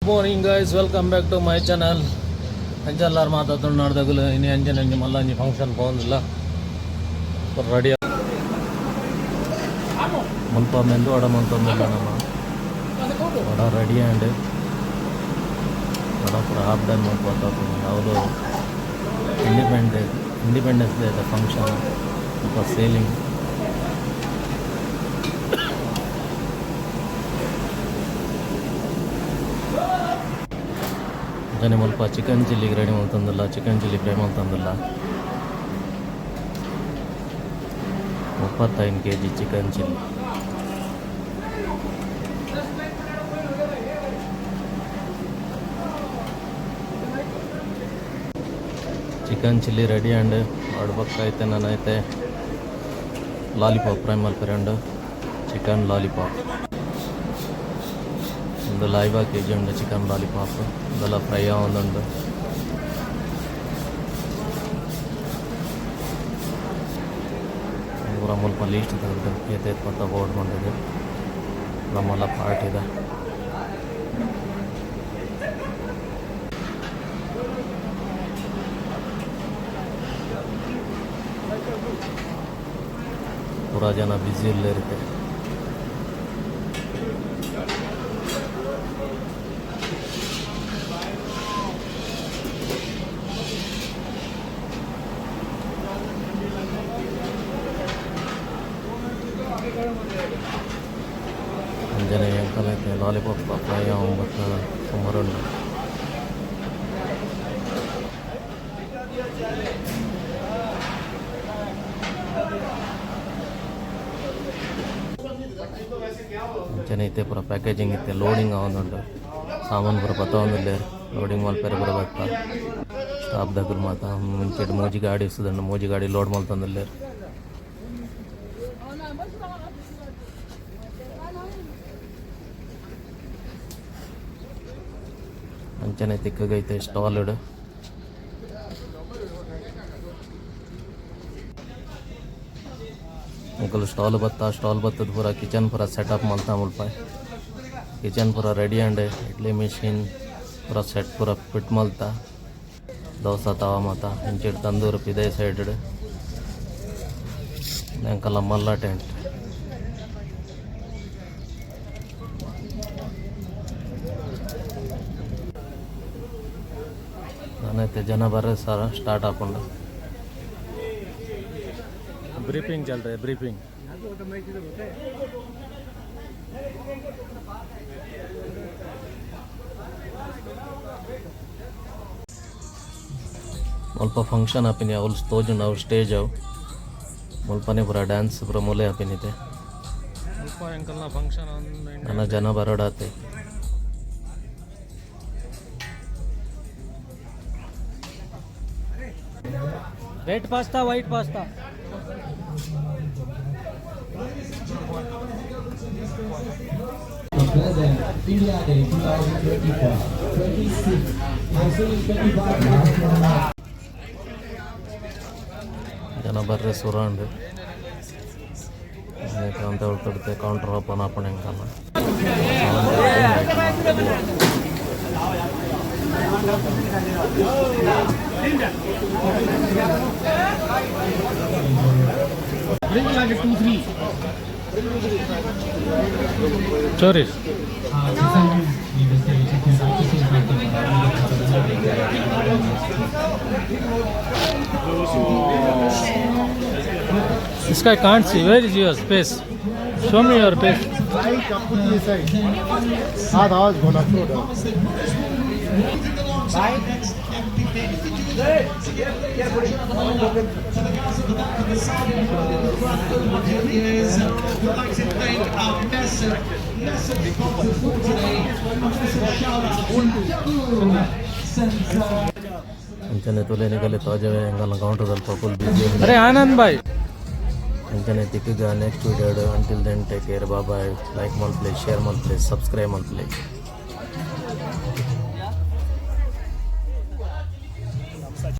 morning guys, welcome back to my channel. ಅಂಜಲ್ಲಾರು ಮಾತಾಡ್ಕೊಂಡು ನಾಡ್ದಾಗಲು ಇನ್ನು ಅಂಜನೆ ಮಲ್ಲ ಅಂಜಿ ಫಂಕ್ಷನ್ ಹೋಗಿಲ್ಲ ರೆಡಿ ಮುಲ್ಪ ಮೆಂದು ವಡ ಮಂತೊಂದಿಲ್ಲ ನಮ್ಮ ವಡ ರೆಡಿ ಆ್ಯಂಡ್ ವಡ ಪೂರ ಹಾಫ್ ಡನ್ ಮಾಡ್ಕೊತ ಯಾವುದು ಇಂಡಿಪೆಂಡೆನ್ಸ್ ಡೇ ಇದೆ ಫಂಕ್ಷನ್ ಸ್ವಲ್ಪ ಸೇಲಿಂಗ್ ಜನ ಮುಲ್ಪ ಚಿಕನ್ ಚಿಲ್ಲಿಗೆ ರೆಡಿ ಮಾಡ್ತಂದಿಲ್ಲ ಚಿಕನ್ ಚಿಲ್ಲಿ ಫ್ರೈ ಮಾಡ್ತಂದಿಲ್ಲ 35 kg chicken chilli chicken chilli ready and ಆಡ್ಬೇಕೈತೆ ನಾನೈತೆ ಲಾಲಿಪಾಪ್ ಫ್ರೈ ಮಾಡ್ಕೊಂಡು ಚಿಕನ್ ಲಾಲಿಪಾಪ್ ಒಂದು ಲೈವ್ kg ഉണ്ട് ചിക്കൻ ലാലിപോപ്പ് ഇതെല്ലാം ഫ്രൈ ആവുന്നുണ്ട് ಮುಲ್ಪ ಲೀಸ್ಟ್ ತೆಗೆದು ಏತೈತೆ ಅಂತ ಬೋರ್ಡ್ ಮಾಡಿದೆ ನಮ್ಮೆಲ್ಲ ಪಾರ್ಟ್ ಇದೆ ಪೂರಾ ಜನ ಬ್ಯುಸಿ ಇಲ್ಲೇ ಇರುತ್ತೆ ಅಂಜನೆ ಅಂಕಲೈತೆ ಲಾಲಿಪಾಪ್ ಫ್ರೈ ಆಗುವಂಬತ್ತು ಸುಮಾರುಂಡು ಅಂಚನೆ ಐತೆ ಪೂರ ಪ್ಯಾಕೇಜಿಂಗ್ ಐತೆ ಲೋಡಿಂಗ್ ಆಗುന്നുണ്ട് ಸಾಮಾನು ಪೂರ ಬತ್ತೊಂದಿಲ್ಲ ಲೋಡಿಂಗ್ ಮಲ್ಪೇರೆ ಪೂರ ಬತ್ತ ಸ್ಟಾಪ್ దగ్గర ಮಾತ ಮುಂಚೆ ಮೋಜಿ ಗಾಡಿ ಇಸ್ತದಂಡು ಮೋಜಿ ಗಾಡಿ ಲೋಡ್ ಮಲ್ತಂದಿಲ್ಲ ಅಂಚನೆ ತಿಕ್ಕಗೈತೆ ಸ್ಟಾಲ್ ಇಡು ಅಂಕಲ್ ಸ್ಟಾಲ್ ಬತ್ತದ ಪೂರ ಕಿಚನ್ ಪೂರ ಸೆಟಪ್ ಮಾಡ್ತಾ ಮುಲ್ಪ ಕಿಚನ್ ಪೂರ ರೆಡಿ ಆ್ಯಂಡ್ ಇಡ್ಲಿ ಮಿಷಿನ್ ಪೂರ ಸೆಟ್ ಪೂರ ಫಿಟ್ ಮಲ್ತಾ ದೋಸೆ ತವ ಮಾತ ಇಂಚಿಡ್ ತಂದೂರು ಇದೇ ಸೈಡ್ ಅಂಕಲ್ ಮಲ್ಲ ಟೆಂಟ್ नानैते जन बर्रे सारा स्टार्ट आपुंडु ब्रीफिंग चल रही है ब्रीफिंग मुल्प फंक्षन आपिनी अवल तोज अव स्टेज अव मुल्पने पूरा डांस पूरा मूले आपिनीते ನನ್ನ ಜನ ಬರೋಡಾತೆ रेड पास्ता वाइट पास्ता ಜನ ಬರ್ರೆ ಸುರಂಡ್ ಅಂತ ಹೇಳ್ತಿಡ್ತೆ ಕೌಂಟರ್ ಓಪನ್ ಆಪಣೆ ಅಂಕಲ್ಲ चोरिस This guy can't see. Where is your space? Show me your face. अंचने तो लेने के लिए तो आजा एंगल काउंटर दल फुल बिजी अरे आनंद भाई अंचने तिक्का next video until then take care bye bye like mall please share mall please subscribe mall please